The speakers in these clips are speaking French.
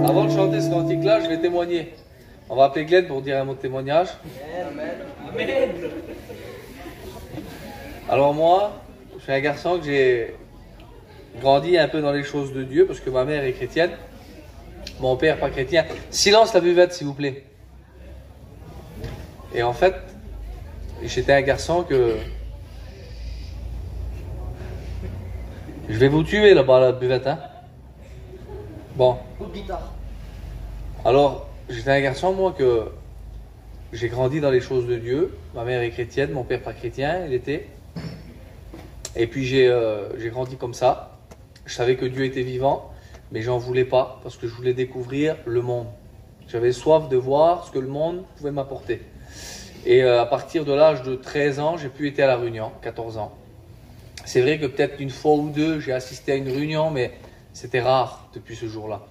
Avant de chanter ce cantique-là, je vais témoigner. On va appeler Glenn pour dire un mot de témoignage. Amen. Alors moi, je suis un garçon que j'ai grandi un peu dans les choses de Dieu parce que ma mère est chrétienne, mon père pas chrétien. Silence la buvette s'il vous plaît. Et en fait, j'étais un garçon que... Je vais vous tuer là-bas la buvette, hein. Bon. Coup de guitare. Alors, j'étais un garçon, moi, que j'ai grandi dans les choses de Dieu. Ma mère est chrétienne, mon père pas chrétien, il était. Et puis j'ai grandi comme ça. Je savais que Dieu était vivant, mais j'en voulais pas parce que je voulais découvrir le monde. J'avais soif de voir ce que le monde pouvait m'apporter. Et à partir de l'âge de 13 ans, j'ai pu être à la Réunion, 14 ans. C'est vrai que peut-être une fois ou deux, j'ai assisté à une réunion, mais c'était rare depuis ce jour-là.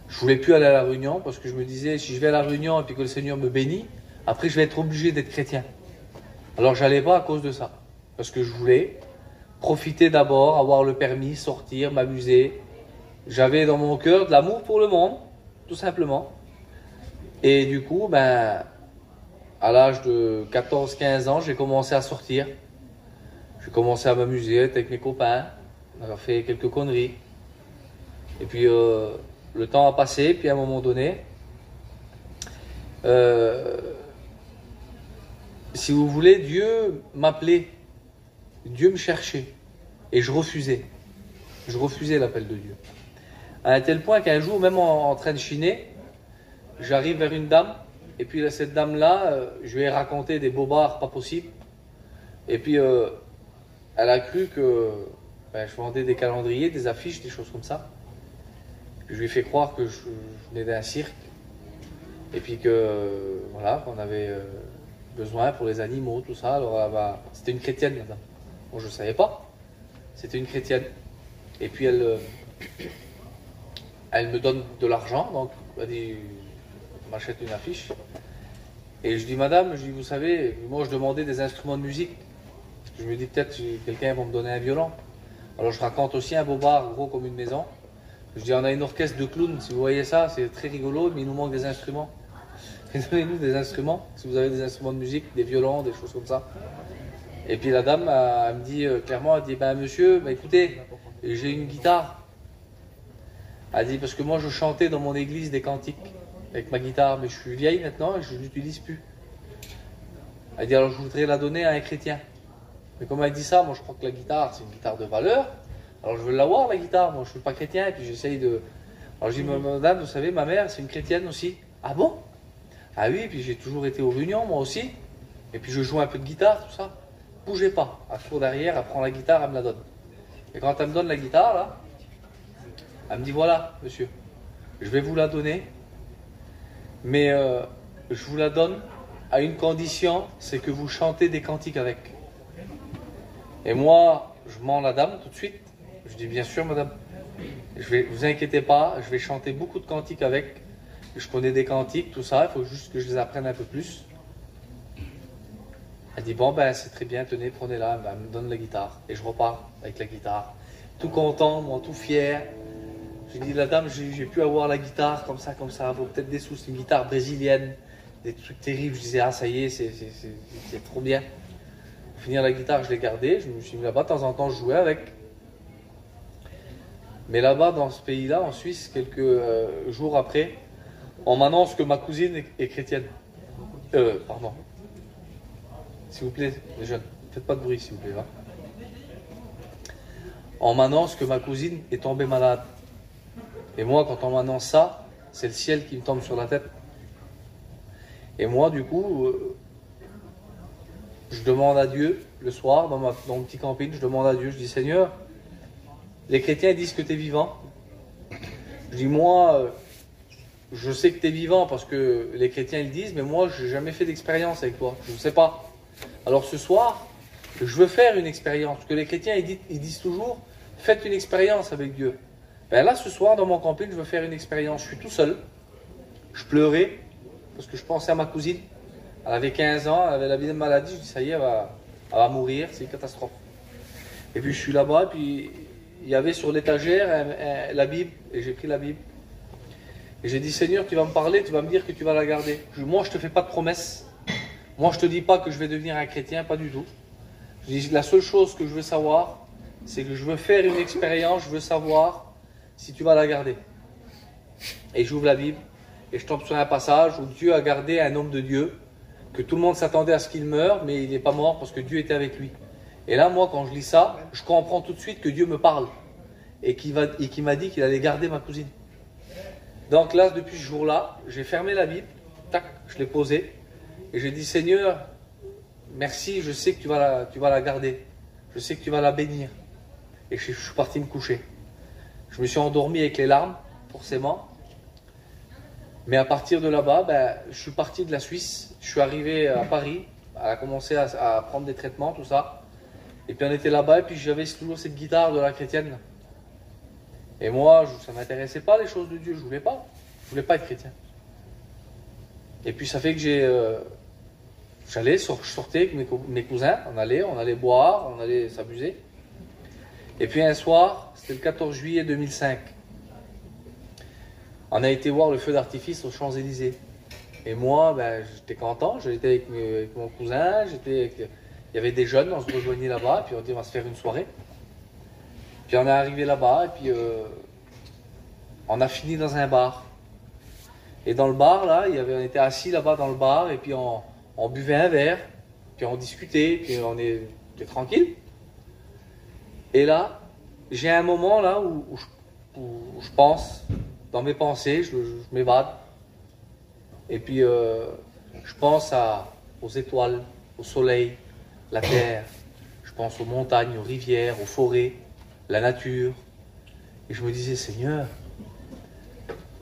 Je voulais plus aller à la Réunion parce que je me disais, si je vais à la Réunion et puis que le Seigneur me bénit, après je vais être obligé d'être chrétien. Alors j'allais pas à cause de ça. Parce que je voulais profiter d'abord, avoir le permis, sortir, m'amuser. J'avais dans mon cœur de l'amour pour le monde, tout simplement. Et du coup, à l'âge de 14-15 ans, j'ai commencé à sortir. J'ai commencé à m'amuser avec mes copains. On a fait quelques conneries. Et puis le temps a passé, puis à un moment donné, si vous voulez, Dieu m'appelait, Dieu me cherchait, et je refusais. Je refusais l'appel de Dieu. À un tel point qu'un jour, même en train de chiner, j'arrive vers une dame, et puis là, cette dame-là, je lui ai raconté des bobards pas possibles. Et puis, elle a cru que je vendais des calendriers, des affiches, des choses comme ça. Puis je lui ai fait croire que je venais d'un cirque. Et puis que, voilà, qu'on avait besoin pour les animaux, tout ça. Alors, c'était une chrétienne, la dame. Bon, je ne savais pas. C'était une chrétienne. Et puis, elle me donne de l'argent. Donc, elle dit, on m'achète une affiche. Et je dis, madame, vous savez, moi, je demandais des instruments de musique. Je me dis, peut-être quelqu'un va me donner un violon. Alors, je raconte aussi un bobard gros comme une maison. Je dis, on a une orchestre de clowns. Si vous voyez ça, c'est très rigolo, mais il nous manque des instruments. Donnez-nous des instruments, si vous avez des instruments de musique, des violons, des choses comme ça. Et puis la dame, elle me dit clairement, elle dit, monsieur, écoutez, j'ai une guitare. Elle dit, parce que moi je chantais dans mon église des cantiques avec ma guitare, mais je suis vieille maintenant et je ne l'utilise plus. Elle dit, alors je voudrais la donner à un chrétien. Mais comme elle dit ça, moi je crois que la guitare, c'est une guitare de valeur. Alors je veux l'avoir, la guitare, moi je ne suis pas chrétien, et puis j'essaye de... Alors je dis, madame, vous savez, ma mère, c'est une chrétienne aussi. Ah bon? Ah oui, puis j'ai toujours été aux réunions, moi aussi. Et puis je joue un peu de guitare, tout ça. Bougez pas. Elle court derrière, elle prend la guitare, elle me la donne. Et quand elle me donne la guitare, là, elle me dit, voilà, monsieur, je vais vous la donner. Mais je vous la donne à une condition, c'est que vous chantez des cantiques avec. Et moi, je mens la dame tout de suite. Je dis, bien sûr, madame. Vous inquiétez pas, je vais chanter beaucoup de cantiques avec. Je connais des cantiques, tout ça, il faut juste que je les apprenne un peu plus. Elle dit, bon, c'est très bien, tenez, prenez-la. Elle me donne la guitare. Et je repars avec la guitare. Tout content, moi, tout fier. Je dis, la dame, j'ai pu avoir la guitare comme ça, vaut peut-être des sous. C'est une guitare brésilienne, des trucs terribles. Je disais, ah, ça y est, c'est trop bien. Pour finir la guitare, je l'ai gardée. Je me suis mis là-bas, de temps en temps, je jouais avec. Mais là-bas, dans ce pays-là, en Suisse, quelques jours après, on m'annonce que ma cousine est chrétienne. Pardon. S'il vous plaît, les jeunes, faites pas de bruit, s'il vous plaît. Là. On m'annonce que ma cousine est tombée malade. Et moi, quand on m'annonce ça, c'est le ciel qui me tombe sur la tête. Et moi, du coup, je demande à Dieu, le soir, dans mon petit camping, je demande à Dieu, je dis, Seigneur, les chrétiens disent que tu es vivant. Je dis, moi... je sais que tu es vivant parce que les chrétiens le disent, mais moi, je n'ai jamais fait d'expérience avec toi. Je ne sais pas. Alors ce soir, je veux faire une expérience. Parce que les chrétiens, ils disent toujours, faites une expérience avec Dieu. Là, ce soir, dans mon camping, je veux faire une expérience. Je suis tout seul. Je pleurais parce que je pensais à ma cousine. Elle avait 15 ans, elle avait la même maladie. Je dis, ça y est, elle va mourir. C'est une catastrophe. Et puis, je suis là-bas, et puis il il y avait sur l'étagère la Bible, et j'ai pris la Bible. Et j'ai dit, Seigneur, tu vas me parler, tu vas me dire que tu vas la garder. Moi, je ne te fais pas de promesses. Moi, je ne te dis pas que je vais devenir un chrétien, pas du tout. Je dis, la seule chose que je veux savoir, c'est que je veux faire une expérience, je veux savoir si tu vas la garder. Et j'ouvre la Bible, et je tombe sur un passage où Dieu a gardé un homme de Dieu, que tout le monde s'attendait à ce qu'il meure, mais il n'est pas mort parce que Dieu était avec lui. Et là, moi, quand je lis ça, je comprends tout de suite que Dieu me parle, et qu'il m'a dit qu'il allait garder ma cousine. Donc là, depuis ce jour-là, j'ai fermé la Bible, tac, je l'ai posée, et j'ai dit, Seigneur, merci, je sais que tu vas la garder, je sais que tu vas la bénir. Et je suis parti me coucher. Je me suis endormi avec les larmes, forcément. Mais à partir de là-bas, je suis parti de la Suisse, je suis arrivé à Paris, à commencer à prendre des traitements, tout ça. Et puis on était là-bas, et puis j'avais toujours cette guitare de la chrétienne. Et moi, ça ne m'intéressait pas les choses de Dieu, je voulais pas être chrétien. Et puis ça fait que je sortais avec mes cousins, on allait boire, on allait s'amuser. Et puis un soir, c'était le 14 juillet 2005, on a été voir le feu d'artifice aux Champs-Élysées. Et moi, j'étais content, j'étais avec mon cousin, il y avait des jeunes, on se rejoignait là-bas, puis on dit on va se faire une soirée. Puis on est arrivé là-bas, et puis on a fini dans un bar. Et dans le bar, là, on était assis là-bas dans le bar, et puis on buvait un verre, puis on discutait, puis on était tranquille. Et là, j'ai un moment là où je pense, dans mes pensées, je m'évade. Et puis je pense aux étoiles, au soleil, la terre. Je pense aux montagnes, aux rivières, aux forêts, la nature. Et je me disais, Seigneur,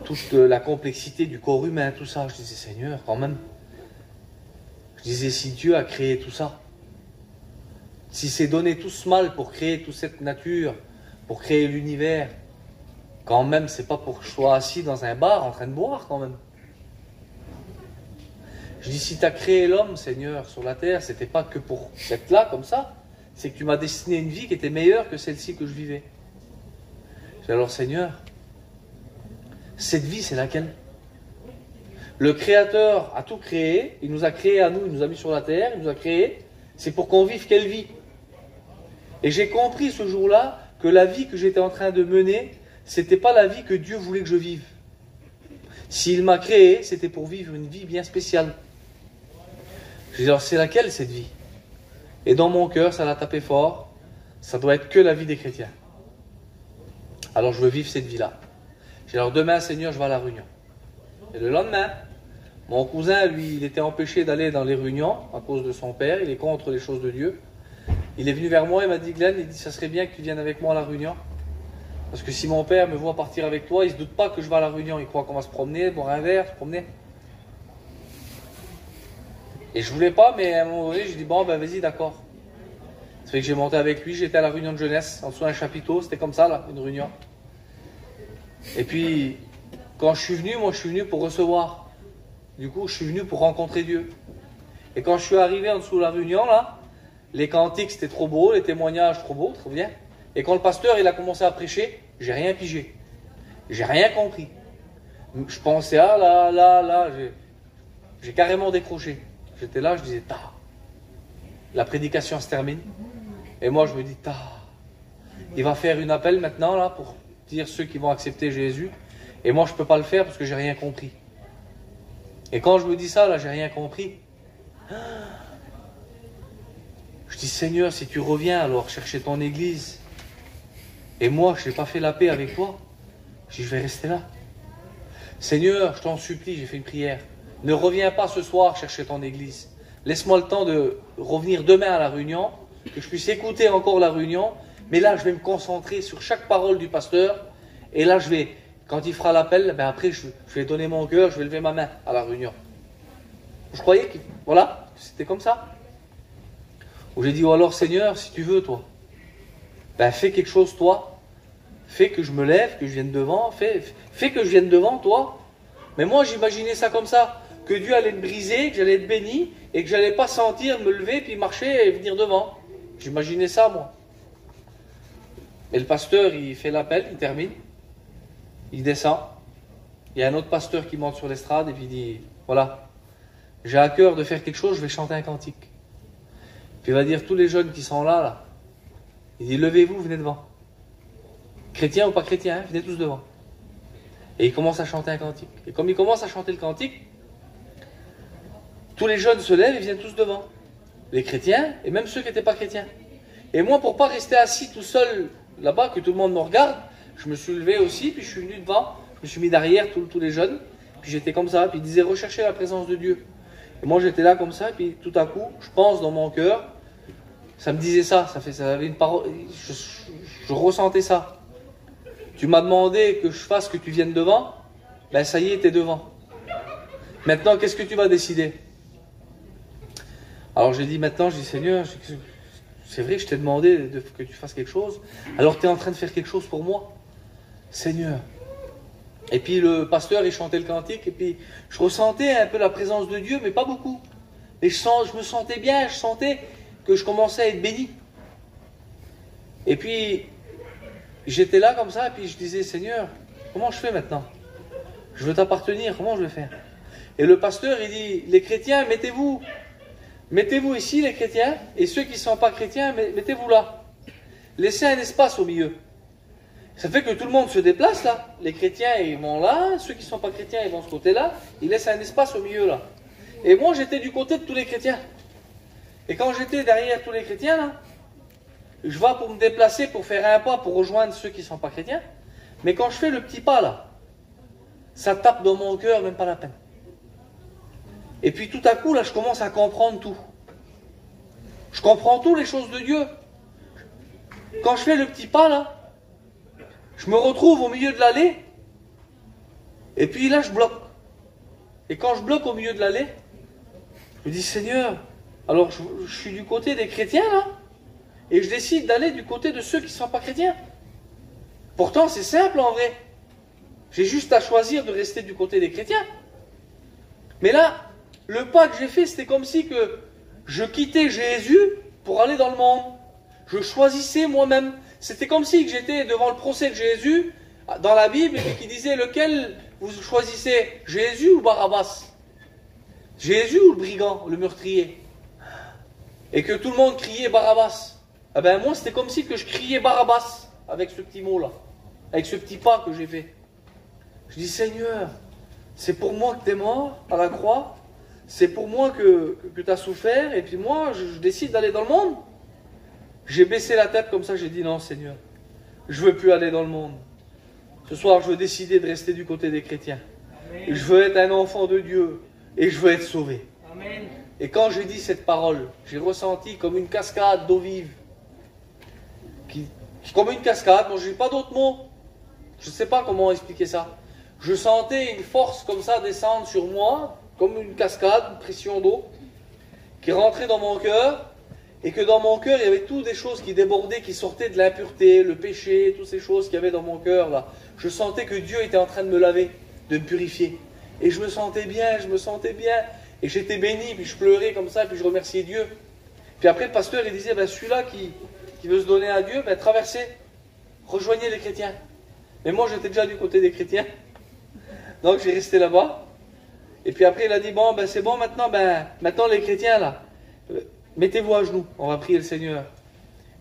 toute la complexité du corps humain, tout ça. Je disais, Seigneur, quand même. Je disais, si Dieu a créé tout ça, si c'est donné tout ce mal pour créer toute cette nature, pour créer l'univers, quand même, c'est pas pour que je sois assis dans un bar en train de boire, quand même. Je dis, si tu as créé l'homme, Seigneur, sur la terre, c'était pas que pour être là, comme ça. C'est que tu m'as destiné une vie qui était meilleure que celle-ci que je vivais. Je dis, alors, Seigneur, cette vie, c'est laquelle? Le Créateur a tout créé, il nous a créé à nous, il nous a mis sur la terre, il nous a créé, c'est pour qu'on vive quelle vie? Et j'ai compris ce jour-là que la vie que j'étais en train de mener, c'était pas la vie que Dieu voulait que je vive. S'il m'a créé, c'était pour vivre une vie bien spéciale. Je dis alors, c'est laquelle cette vie? Et dans mon cœur, ça l'a tapé fort, ça doit être que la vie des chrétiens. Alors je veux vivre cette vie-là. Je dis alors, demain, Seigneur, je vais à la réunion. Et le lendemain, mon cousin, lui, il était empêché d'aller dans les réunions à cause de son père, il est contre les choses de Dieu. Il est venu vers moi, il m'a dit, Glenn, il dit, ça serait bien que tu viennes avec moi à la réunion. Parce que si mon père me voit partir avec toi, il ne se doute pas que je vais à la réunion. Il croit qu'on va se promener, boire un verre, se promener. Et je voulais pas, mais à un moment donné, j'ai dit, bon, vas-y, d'accord. Ça fait que j'ai monté avec lui, j'étais à la réunion de jeunesse, en dessous d'un chapiteau, c'était comme ça, là, une réunion. Et puis, quand je suis venu, moi, je suis venu pour recevoir. Du coup, je suis venu pour rencontrer Dieu. Et quand je suis arrivé en dessous de la réunion, là, les cantiques, c'était trop beau, les témoignages, trop beau, trop bien. Et quand le pasteur, il a commencé à prêcher, j'ai rien pigé. J'ai rien compris. Je pensais, là, j'ai carrément décroché. J'étais là, je disais, la prédication se termine. Et moi, je me dis, il va faire une appel maintenant, là, pour dire ceux qui vont accepter Jésus. Et moi, je ne peux pas le faire parce que j'ai rien compris. Et quand je me dis ça, là, j'ai rien compris. Je dis, Seigneur, si tu reviens, alors chercher ton église. Et moi, je n'ai pas fait la paix avec toi. Je dis, je vais rester là. Seigneur, je t'en supplie, j'ai fait une prière. Ne reviens pas ce soir chercher ton église. Laisse-moi le temps de revenir demain à la réunion, que je puisse écouter encore la réunion. Mais là, je vais me concentrer sur chaque parole du pasteur. Et là, quand il fera l'appel, après, je vais donner mon cœur, je vais lever ma main à la réunion. Je croyais que, voilà, c'était comme ça. Où j'ai dit, alors Seigneur, si tu veux, toi, fais quelque chose, toi. Fais que je me lève, que je vienne devant. Fais que je vienne devant, toi. Mais moi, j'imaginais ça comme ça. Que Dieu allait me briser, que j'allais être béni, et que j'allais pas sentir me lever, puis marcher et venir devant. J'imaginais ça, moi. Et le pasteur, il fait l'appel, il termine, il descend. Il y a un autre pasteur qui monte sur l'estrade et puis il dit, voilà, j'ai à cœur de faire quelque chose, je vais chanter un cantique. Puis il va dire, tous les jeunes qui sont là, il dit, levez-vous, venez devant. Chrétiens ou pas chrétiens, venez tous devant. Et il commence à chanter un cantique. Et comme il commence à chanter le cantique, tous les jeunes se lèvent et viennent tous devant. Les chrétiens et même ceux qui n'étaient pas chrétiens. Et moi, pour ne pas rester assis tout seul là-bas, que tout le monde me regarde, je me suis levé aussi, puis je suis venu devant. Je me suis mis derrière tous les jeunes. Puis j'étais comme ça. Puis ils disaient, recherchez la présence de Dieu. Et moi, j'étais là comme ça. Et puis tout à coup, je pense dans mon cœur, ça me disait ça. Ça avait une parole. Je ressentais ça. Tu m'as demandé que je fasse que tu viennes devant. Ben ça y est, t'es devant. Maintenant, qu'est-ce que tu vas décider? Alors j'ai dit maintenant, je dis Seigneur, c'est vrai que je t'ai demandé que tu fasses quelque chose. Alors tu es en train de faire quelque chose pour moi, Seigneur. Et puis le pasteur, il chantait le cantique, et puis je ressentais un peu la présence de Dieu, mais pas beaucoup. Et je me sentais bien, je sentais que je commençais à être béni. Et puis j'étais là comme ça, et puis je disais, Seigneur, comment je fais maintenant? Je veux t'appartenir, comment je vais faire? Et le pasteur, il dit, les chrétiens, mettez-vous ici, les chrétiens, et ceux qui ne sont pas chrétiens, mettez-vous là. Laissez un espace au milieu. Ça fait que tout le monde se déplace là. Les chrétiens, ils vont là, ceux qui ne sont pas chrétiens, ils vont de ce côté-là. Ils laissent un espace au milieu là. Et moi, j'étais du côté de tous les chrétiens. Et quand j'étais derrière tous les chrétiens là, je vais pour me déplacer, pour faire un pas, pour rejoindre ceux qui ne sont pas chrétiens. Mais quand je fais le petit pas là, ça tape dans mon cœur, même pas la peine. Et puis tout à coup, là, je commence à comprendre tout. Je comprends tout, les choses de Dieu. Quand je fais le petit pas là, je me retrouve au milieu de l'allée, et puis là, je bloque. Et quand je bloque au milieu de l'allée, je me dis, Seigneur, alors je suis du côté des chrétiens là, et je décide d'aller du côté de ceux qui ne sont pas chrétiens. Pourtant, c'est simple en vrai. J'ai juste à choisir de rester du côté des chrétiens. Mais là, le pas que j'ai fait, c'était comme si que je quittais Jésus pour aller dans le monde. Je choisissais moi-même. C'était comme si que j'étais devant le procès de Jésus, dans la Bible, et qui disait, lequel vous choisissez, Jésus ou Barabbas? Jésus ou le brigand, le meurtrier? Et que tout le monde criait Barabbas. Eh ben moi, c'était comme si que je criais Barabbas, avec ce petit mot-là, avec ce petit pas que j'ai fait. Je dis, Seigneur, c'est pour moi que tu es mort à la croix, c'est pour moi que tu as souffert, et puis moi, je décide d'aller dans le monde. J'ai baissé la tête comme ça, j'ai dit, non Seigneur, je ne veux plus aller dans le monde. Ce soir, je veux décider de rester du côté des chrétiens. Amen. Je veux être un enfant de Dieu, et je veux être sauvé. Amen. Et quand j'ai dit cette parole, j'ai ressenti comme une cascade d'eau vive. Comme une cascade, je n'ai pas d'autres mots. Je ne sais pas comment expliquer ça. Je sentais une force comme ça descendre sur moi, comme une cascade, une pression d'eau, qui rentrait dans mon cœur, et que dans mon cœur, il y avait toutes des choses qui débordaient, qui sortaient de l'impureté, le péché, toutes ces choses qu'il y avait dans mon cœur, là. Je sentais que Dieu était en train de me laver, de me purifier. Et je me sentais bien, et j'étais béni, puis je pleurais comme ça, puis je remerciais Dieu. Puis après, le pasteur, il disait, celui-là qui veut se donner à Dieu, traversez, rejoignez les chrétiens. Mais moi, j'étais déjà du côté des chrétiens. Donc, j'ai resté là-bas. Et puis après, il a dit, c'est bon, maintenant les chrétiens, là, mettez-vous à genoux, on va prier le Seigneur.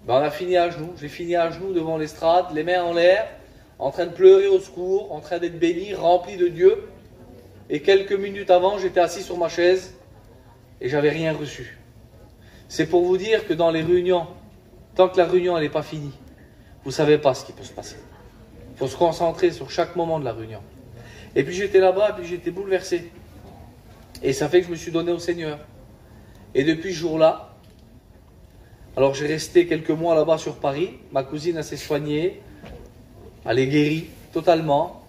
On a fini à genoux, j'ai fini à genoux devant l'estrade, les mains en l'air, en train de pleurer au secours, en train d'être béni, rempli de Dieu. Et quelques minutes avant, j'étais assis sur ma chaise, et j'avais rien reçu. C'est pour vous dire que dans les réunions, tant que la réunion n'est pas finie, vous ne savez pas ce qui peut se passer. Il faut se concentrer sur chaque moment de la réunion. Et puis j'étais là-bas, et puis j'étais bouleversé. Et ça fait que je me suis donné au Seigneur. Et depuis ce jour-là, alors j'ai resté quelques mois là-bas sur Paris. Ma cousine, elle s'est soignée. Elle est guérie totalement.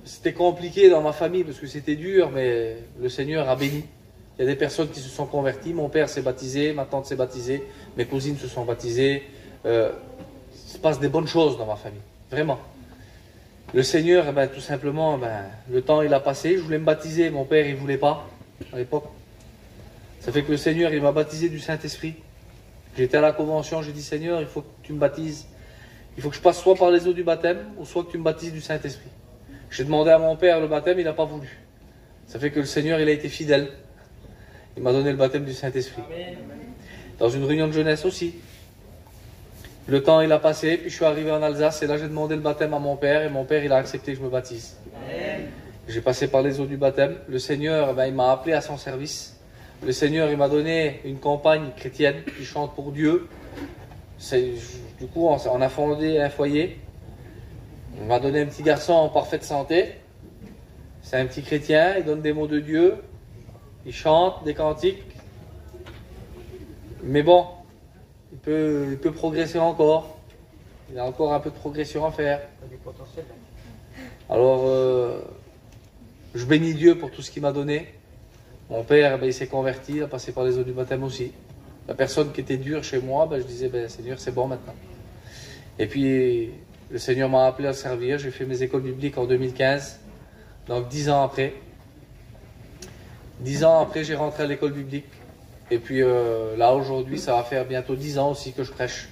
C'était compliqué dans ma famille parce que c'était dur, mais le Seigneur a béni. Il y a des personnes qui se sont converties. Mon père s'est baptisé, ma tante s'est baptisée, mes cousines se sont baptisées. Il se passe des bonnes choses dans ma famille, vraiment. Le Seigneur, tout simplement, le temps il a passé. Je voulais me baptiser, mon père il voulait pas à l'époque. Ça fait que le Seigneur il m'a baptisé du Saint-Esprit. J'étais à la convention, j'ai dit Seigneur, il faut que tu me baptises. Il faut que je passe soit par les eaux du baptême, ou soit que tu me baptises du Saint-Esprit. J'ai demandé à mon père le baptême, il n'a pas voulu. Ça fait que le Seigneur, il a été fidèle. Il m'a donné le baptême du Saint-Esprit. Dans une réunion de jeunesse aussi. Le temps, il a passé, puis je suis arrivé en Alsace, et là, j'ai demandé le baptême à mon père, et mon père, il a accepté que je me baptise. J'ai passé par les eaux du baptême. Le Seigneur, il m'a appelé à son service. Le Seigneur, il m'a donné une compagne chrétienne qui chante pour Dieu. Du coup, on a fondé un foyer. Il m'a donné un petit garçon en parfaite santé. C'est un petit chrétien, il donne des mots de Dieu. Il chante des cantiques. Mais bon, il peut progresser encore. Il a encore un peu de progression à faire. Alors, je bénis Dieu pour tout ce qu'il m'a donné. Mon père, il s'est converti, il a passé par les eaux du baptême aussi. La personne qui était dure chez moi, je disais, Seigneur, c'est bon maintenant. Et puis, le Seigneur m'a appelé à servir. J'ai fait mes écoles bibliques en 2015. Donc, 10 ans après. 10 ans après, j'ai rentré à l'école biblique. Et puis, là, aujourd'hui, ça va faire bientôt 10 ans aussi que je prêche.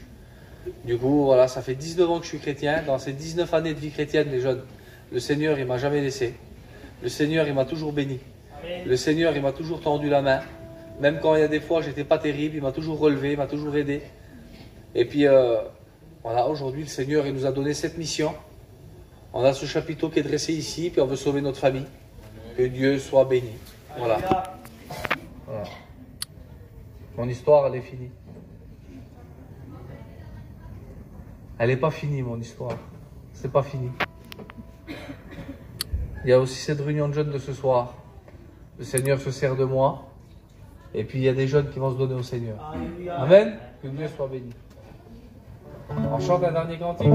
Du coup, voilà, ça fait 19 ans que je suis chrétien. Dans ces 19 années de vie chrétienne, les jeunes, le Seigneur, il m'a jamais laissé. Le Seigneur, il m'a toujours béni. Le Seigneur, il m'a toujours tendu la main. Même quand il y a des fois, j'étais pas terrible, il m'a toujours relevé, il m'a toujours aidé. Et puis, voilà, aujourd'hui, le Seigneur, il nous a donné cette mission. On a ce chapiteau qui est dressé ici, puis on veut sauver notre famille. Que Dieu soit béni. Voilà. Voilà. Mon histoire, elle est finie. Elle n'est pas finie, mon histoire. C'est pas fini. Il y a aussi cette réunion de jeunes de ce soir. Le Seigneur se sert de moi. Et puis il y a des jeunes qui vont se donner au Seigneur. Amen. Que Dieu soit béni. On chante un dernier cantique.